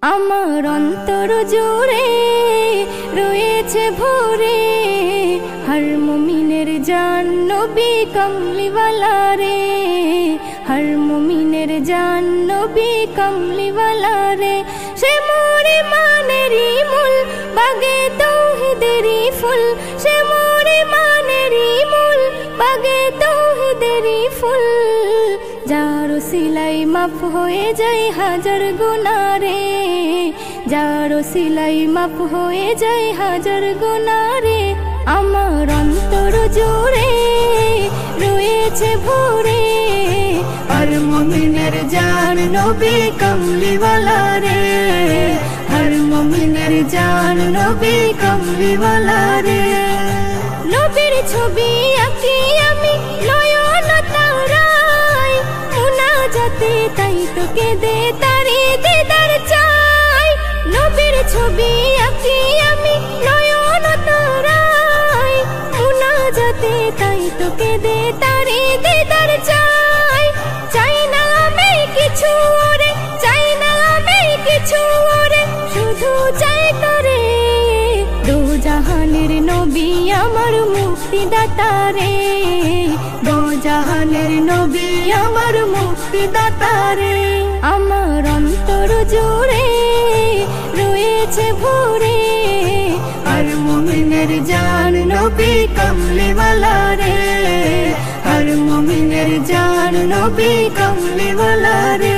আমার অন্তর জুড়ে রয়েছে ভরে হর মুমিনের জান নবী কমলিওয়ালা রে, হর মুমিনের জান নবী কমলিওয়ালা রে। সে মোরে মানেরি মূল বাগে তৌহিদেরি ফুল, সে মোরে মানেরি মূল বাগে তৌহিদেরি ফুল। যার সিলাই মাফ হয়ে যায় হাজার গুনাহ রে, যার সিলাই মাফ হয়ে যায় হাজার গুনাহ রে। আমার অন্তর জুড়ে রয়েছে ভরে হর মুমিনের জান নবী কমলিওয়ালা রে, হর মুমিনের জান নবী কমলিওয়ালা রে। নবীর ছবি আঁকি আমি নয়ন তারায়, মুনাজাতে তাই তোকে দে তারি দিদার চাই। নবীর ছবি আঁকি আমি নয়ন তারায়, মুনাজাতে তাই তোকে দে তারি দিদার চাই। চাই না আমি কিছু ওরে, চাই না আমি কিছু ওরে, শুধু চাই তোরে। দো জাহানের নবী আমার মুক্তিদাতা রে, দো জাহানের নবী আমার মুক্তিদাতা রে। আমার অন্তর জুড়ে রয়েছে ভরে হর মুমিনের জান নবী কমলিওয়ালা রে, হর মুমিনের জান নবী কমলিওয়ালা রে।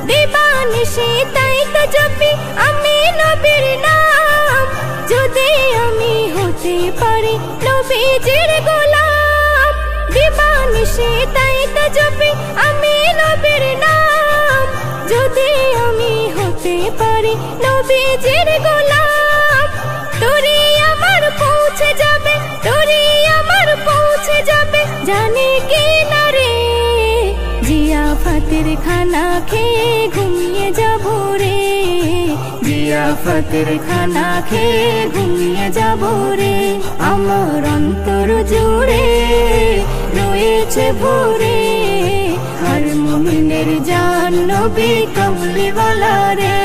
দিবানিশি তাই তো জপি আমি নবীর নাম, যদি আমি হতে পারি নবীজির গোলাম। দিবানিশি তাই তো জপি আমি নবীর নাম, যদি আমি হতে পারি নবীজির গোলাম। তোরে আমার পৌঁছে যাবে, তোরে আমার পৌঁছে যাবে, জানি কি না রে। জিয়াফতের খানা খেয়ে ঘুমিয়ে যাব রে, জিয়াফতের খানা খেয়ে ঘুমিয়ে যাব রে। আমার অন্তর জুড়ে রয়েছে ভরে হর মুমিনের জান নবী কমলিওয়ালা রে,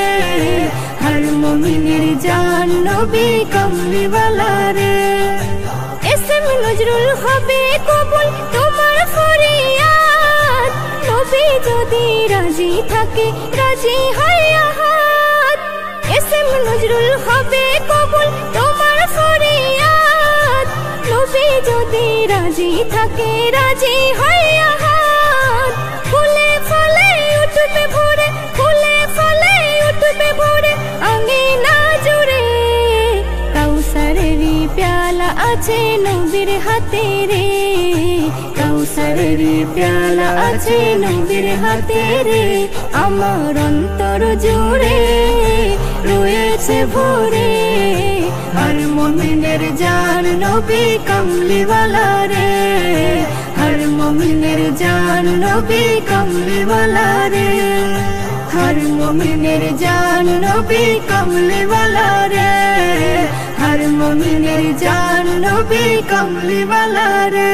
হর মুমিনের জান নবী কমলিওয়ালা রে। এসএম নজরুল হবে কবুল তোমার ফরিয়াদ, নবী যদি রাজি থাকে রাজি হয় আহাদ। এসএম নজরুল হবে কবুল তোমার ফরিয়াদ, নবী যদি রাজি থাকে রাজি হয় আহাদ। ফুলে ফলে উঠবে ভোরে, ফুলে ফলে উঠবে ভোরে আঙ্গিনা জুড়ে। কাউসারেরই প্যালা আছে নবীর হাতে রে, কাউসারেরই প্যালা আছে নবীর হাতে রে। আমার অন্তর জুড়ে রয়েছে ভরে হর মুমিনের জান নবী কমলিওয়ালা রে, হর মুমিনের জান নবী কমলিওয়ালা রে, হর মুমিনের জান নবী কমলিওয়ালা রে, হর মুমিনের জান নবী কমলিওয়ালা রে।